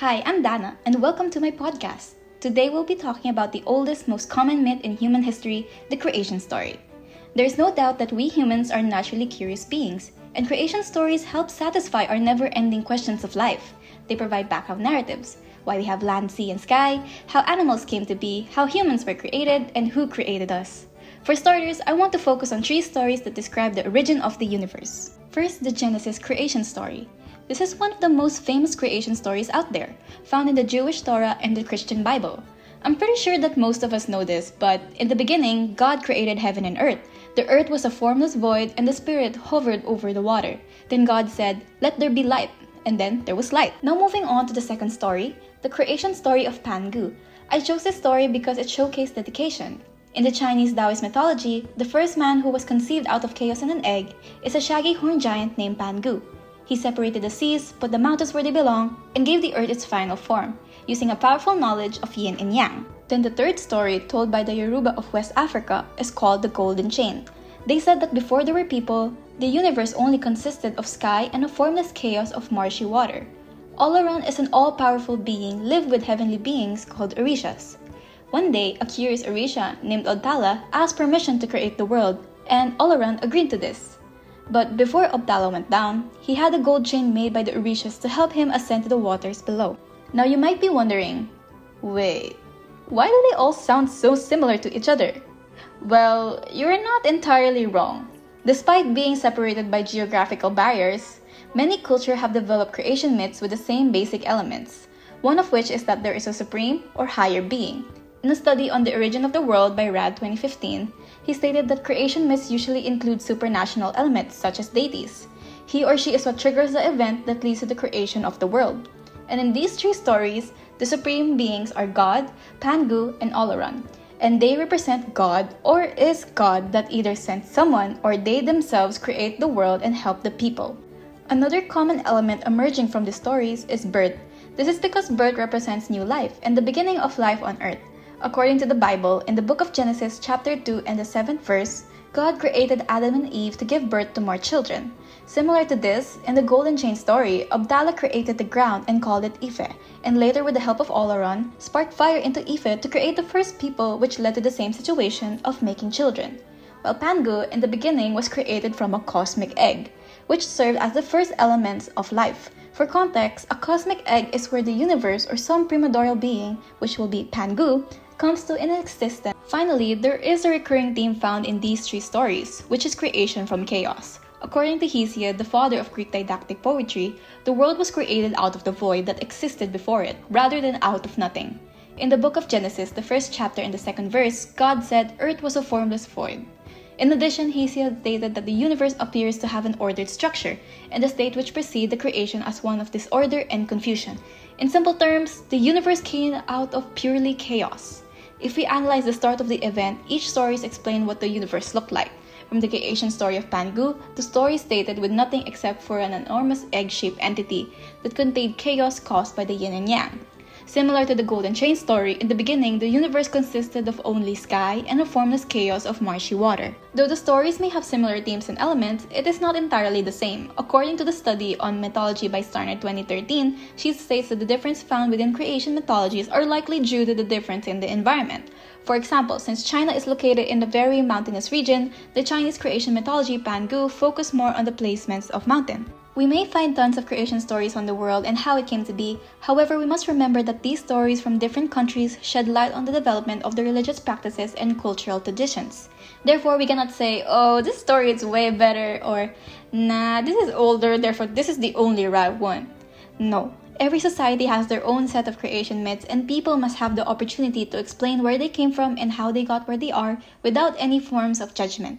Hi, I'm Dana, and welcome to my podcast. Today we'll be talking about the oldest, most common myth in human history, the creation story. There's no doubt that we humans are naturally curious beings, and creation stories help satisfy our never-ending questions of life. They provide background narratives, why we have land, sea, and sky, how animals came to be, how humans were created, and who created us. For starters, I want to focus on 3 stories that describe the origin of the universe. First, the Genesis creation story. This is one of the most famous creation stories out there, found in the Jewish Torah and the Christian Bible. I'm pretty sure that most of us know this, but in the beginning, God created heaven and earth. The earth was a formless void and the Spirit hovered over the water. Then God said, "Let there be light," and then there was light. Now moving on to the second story, the creation story of Pangu. I chose this story because it showcased dedication. In the Chinese Daoist mythology, the first man who was conceived out of chaos and an egg is a shaggy horned giant named Pangu. He separated the seas, put the mountains where they belong, and gave the earth its final form, using a powerful knowledge of yin and yang. Then the third story, told by the Yoruba of West Africa, is called the Golden Chain. They said that before there were people, the universe only consisted of sky and a formless chaos of marshy water. Olaran is an all-powerful being lived with heavenly beings called Orishas. One day, a curious Orisha named Obdala asked permission to create the world, and Olaran agreed to this. But before Obdala went down, he had a gold chain made by the Orishas to help him ascend to the waters below. Now you might be wondering, wait, why do they all sound so similar to each other? Well, you're not entirely wrong. Despite being separated by geographical barriers, many cultures have developed creation myths with the same basic elements, one of which is that there is a supreme or higher being. In a study on the origin of the world by Rad 2015, he stated that creation myths usually include supranational elements such as deities. He or she is what triggers the event that leads to the creation of the world. And in these 3 stories, the supreme beings are God, Pangu, and Olaran, and they represent God or is God that either sent someone or they themselves create the world and help the people. Another common element emerging from the stories is birth. This is because birth represents new life and the beginning of life on earth. According to the Bible, in the book of Genesis chapter 2 and the 7th verse, God created Adam and Eve to give birth to more children. Similar to this, in the Golden Chain story, Obdala created the ground and called it Ife, and later with the help of Olaran, sparked fire into Ife to create the first people, which led to the same situation of making children. While Pangu in the beginning was created from a cosmic egg, which served as the first elements of life. For context, a cosmic egg is where the universe or some primordial being, which will be Pangu, comes to in existence. Finally, there is a recurring theme found in these 3 stories, which is creation from chaos. According to Hesiod, the father of Greek didactic poetry, the world was created out of the void that existed before it, rather than out of nothing. In the book of Genesis, the 1st chapter and the 2nd verse, God said earth was a formless void. In addition, Hesiod stated that the universe appears to have an ordered structure, and the state which precedes the creation as one of disorder and confusion. In simple terms, the universe came out of purely chaos. If we analyze the start of the event, each stories explain what the universe looked like. From the creation story of Pangu, the story stated with nothing except for an enormous egg-shaped entity that contained chaos caused by the yin and yang. Similar to the Golden Chain story, in the beginning, the universe consisted of only sky and a formless chaos of marshy water. Though the stories may have similar themes and elements, it is not entirely the same. According to the study on Mythology by Strnad 2013, she states that the difference found within creation mythologies are likely due to the difference in the environment. For example, since China is located in a very mountainous region, the Chinese creation mythology Pangu focused more on the placements of mountain. We may find tons of creation stories on the world and how it came to be. However, we must remember that these stories from different countries shed light on the development of the religious practices and cultural traditions. Therefore, we cannot say, oh, this story is way better, or nah, this is older, therefore this is the only right one. No. Every society has their own set of creation myths, and people must have the opportunity to explain where they came from and how they got where they are without any forms of judgment.